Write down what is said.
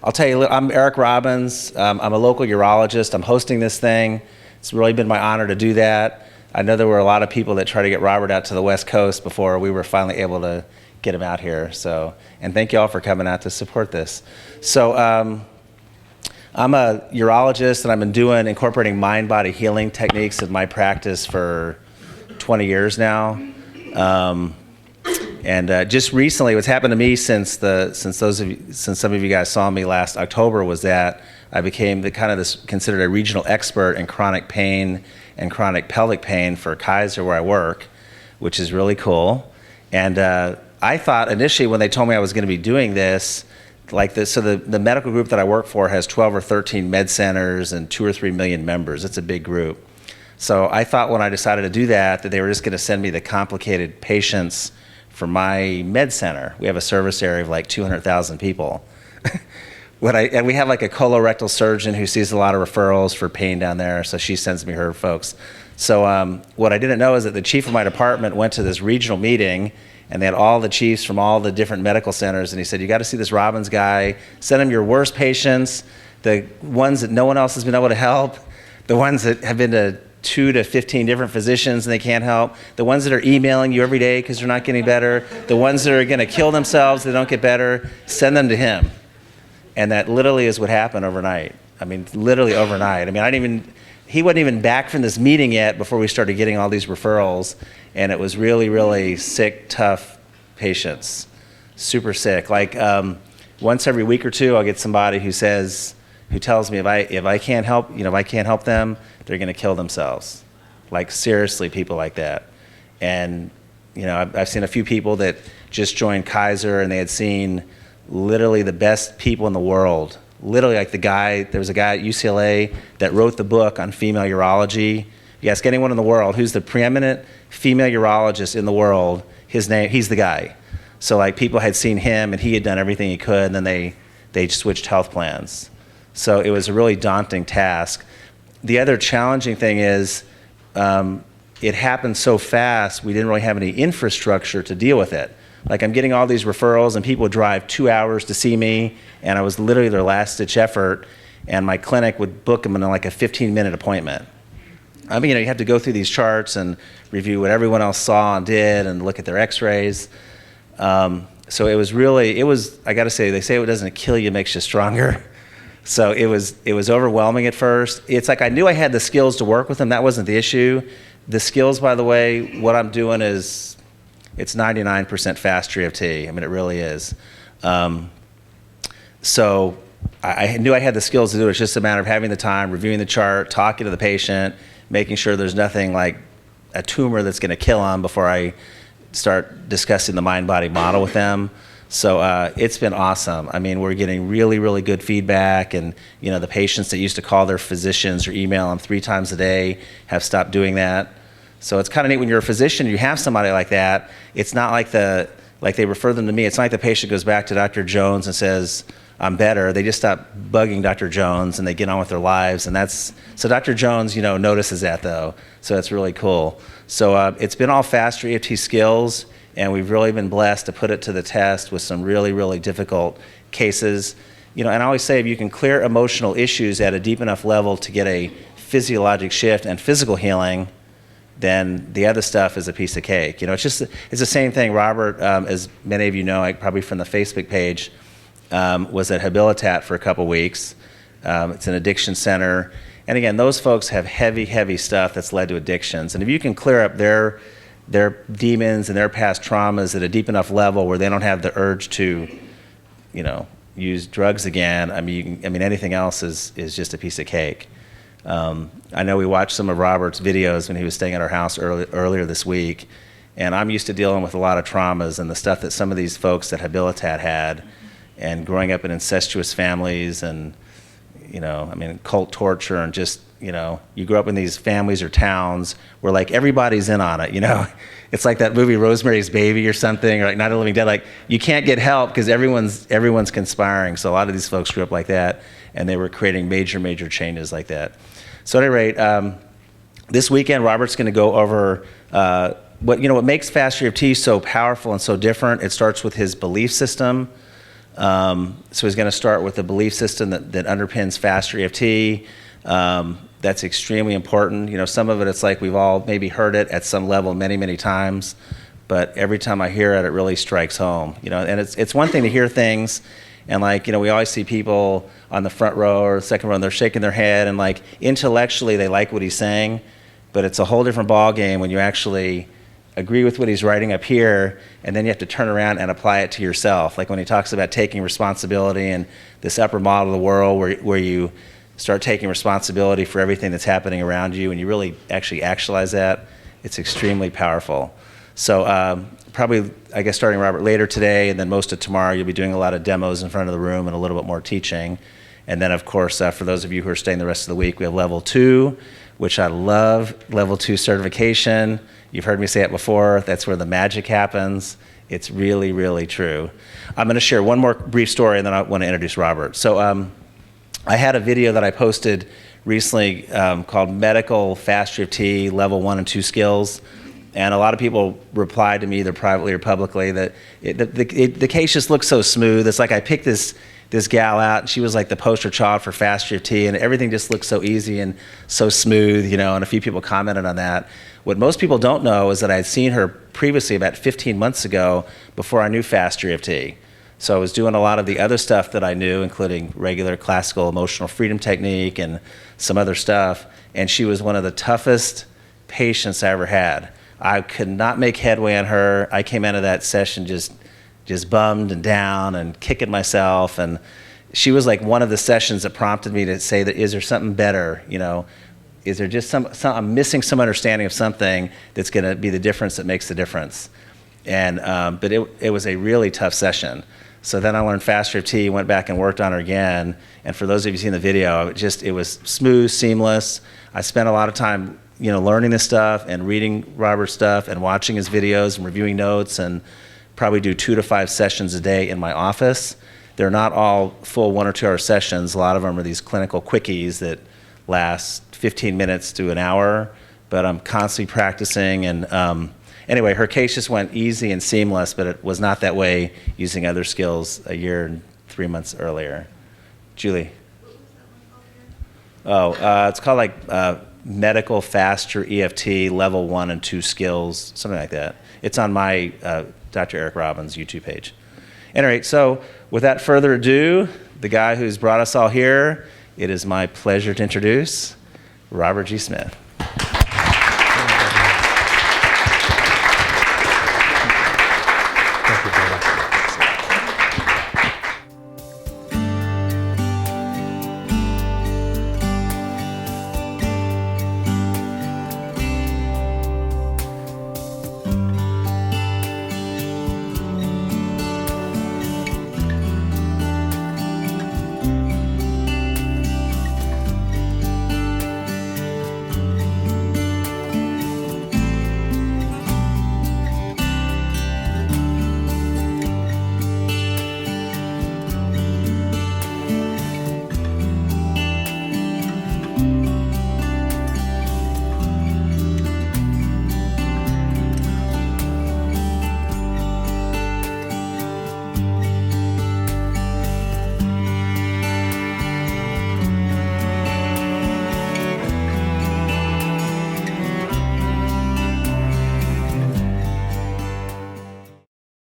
I'll tell you, I'm Eric Robbins. I'm a local urologist. I'm hosting this thing. It's really been my honor to do that. I know there were a lot of people that tried to get Robert out to the West Coast before we were finally able to get him out here. So, and thank you all for coming out to support this. So, I'm a urologist, and I've been incorporating mind-body healing techniques in my practice for 20 years now. Just recently, what's happened to me since some of you guys saw me last October was that I became considered a regional expert in chronic pain and chronic pelvic pain for Kaiser, where I work, which is really cool. And I thought initially when they told me I was going to be doing this, so the medical group that I work for has 12 or 13 med centers and 2 or 3 million members. It's a big group. So I thought when I decided to do that they were just going to send me the complicated patients for my med center. We have a service area of like 200,000 people. And we have like a colorectal surgeon who sees a lot of referrals for pain down there, so she sends me her folks. So what I didn't know is that the chief of my department went to this regional meeting, and they had all the chiefs from all the different medical centers, and he said, you got to see this Robbins guy, send him your worst patients, the ones that no one else has been able to help, the ones that have been to 2 to 15 different physicians and they can't help, the ones that are emailing you every day because they're not getting better, the ones that are going to kill themselves, they don't get better, send them to him. And that literally is what happened overnight. I mean, literally overnight. I mean, he wasn't even back from this meeting yet before we started getting all these referrals, and it was really, really sick, tough patients, super sick. Like once every week or two, I'll get somebody who tells me if I can't help them, they're going to kill themselves. Like seriously, people like that. And I've seen a few people that just joined Kaiser, and they had seen literally the best people in the world. Literally, like there was a guy at UCLA that wrote the book on female urology. You ask anyone in the world who's the preeminent female urologist in the world, he's the guy. So like people had seen him, and he had done everything he could, and then they switched health plans. So it was a really daunting task. The other challenging thing is it happened so fast, we didn't really have any infrastructure to deal with it. Like I'm getting all these referrals, and people drive 2 hours to see me, and I was literally their last-ditch effort, and my clinic would book them in like a 15-minute appointment. I mean, you have to go through these charts and review what everyone else saw and did and look at their x-rays. So it was, I gotta say, they say what doesn't kill you makes you stronger. So it was overwhelming at first. It's like I knew I had the skills to work with them. That wasn't the issue. The skills, by the way, what I'm doing is, it's 99% FasterEFT. I mean, it really is. So I knew I had the skills to do it. It's just a matter of having the time, reviewing the chart, talking to the patient, making sure there's nothing like a tumor that's going to kill them before I start discussing the mind-body model with them. So it's been awesome. I mean, we're getting really, really good feedback, and the patients that used to call their physicians or email them 3 times a day have stopped doing that. So it's kind of neat when you're a physician, you have somebody like that. It's not like they refer them to me. It's not like the patient goes back to Dr. Jones and says, I'm better. They just stop bugging Dr. Jones and they get on with their lives. And so Dr. Jones, notices that though. So that's really cool. So it's been all FasterEFT skills, and we've really been blessed to put it to the test with some really, really difficult cases. And I always say if you can clear emotional issues at a deep enough level to get a physiologic shift and physical healing, then the other stuff is a piece of cake. It's the same thing. Robert, as many of you know, probably from the Facebook page, was at Habilitat for a couple weeks. It's an addiction center. And again, those folks have heavy, heavy stuff that's led to addictions. And if you can clear up their demons and their past traumas at a deep enough level where they don't have the urge to, use drugs again, I mean anything else is just a piece of cake. I know we watched some of Robert's videos when he was staying at our house earlier this week, and I'm used to dealing with a lot of traumas and the stuff that some of these folks at Habilitat had, and growing up in incestuous families and, cult torture, and just, you grow up in these families or towns where like everybody's in on it, It's like that movie Rosemary's Baby or something, or like Night of the Living Dead. Like you can't get help because everyone's conspiring. So a lot of these folks grew up like that, and they were creating major, major changes like that. So at any rate, this weekend Robert's going to go over what makes FasterEFT so powerful and so different. It starts with his belief system. So he's going to start with the belief system that underpins FasterEFT. That's extremely important. You know, some of it, it's like we've all maybe heard it at some level many, many times, but every time I hear it, it really strikes home. You know, and it's one thing to hear things, and like, you know, we always see people on the front row or second row, and they're shaking their head, and like intellectually they like what he's saying, but it's a whole different ball game when you actually agree with what he's writing up here, and then you have to turn around and apply it to yourself. Like when he talks about taking responsibility and this upper model of the world where you start taking responsibility for everything that's happening around you, and you really actually actualize that, it's extremely powerful. So probably, I guess, starting, Robert, later today and then most of tomorrow, you'll be doing a lot of demos in front of the room and a little bit more teaching. And then, of course, for those of you who are staying the rest of the week, we have level 2, which I love, level 2 certification. You've heard me say it before. That's where the magic happens. It's really, really true. I'm going to share one more brief story, and then I want to introduce Robert. So I had a video that I posted recently called Medical FasterEFT Level 1 and 2 Skills. And a lot of people replied to me either privately or publicly that the case just looks so smooth. It's like I picked this gal out, and she was like the poster child for FasterEFT, and everything just looked so easy and so smooth, you know, and a few people commented on that. What most people don't know is that I had seen her previously about 15 months ago before I knew FasterEFT. So I was doing a lot of the other stuff that I knew, including regular classical emotional freedom technique and some other stuff, and she was one of the toughest patients I ever had. I could not make headway on her. I came out of that session just bummed and down and kicking myself, and she was like one of the sessions that prompted me to say that, is there something better, you know? Is there just I'm missing some understanding of something that's going to be the difference that makes the difference? And but it was a really tough session. So then I learned FasterEFT, went back and worked on her again. And for those of you who've seen the video, it was smooth, seamless. I spent a lot of time, you know, learning this stuff and reading Robert's stuff and watching his videos and reviewing notes, and probably do 2 to 5 sessions a day in my office. They're not all full 1 or 2 hour sessions. A lot of them are these clinical quickies that last 15 minutes to an hour, but I'm constantly practicing. And anyway, her case just went easy and seamless, but it was not that way using other skills a year and 3 months earlier. Julie? Oh, it's called like Medical FasterEFT Level 1 and 2 Skills, something like that. It's on my Dr. Eric Robbins YouTube page. Anyway, so without further ado, the guy who's brought us all here, it is my pleasure to introduce Robert G. Smith.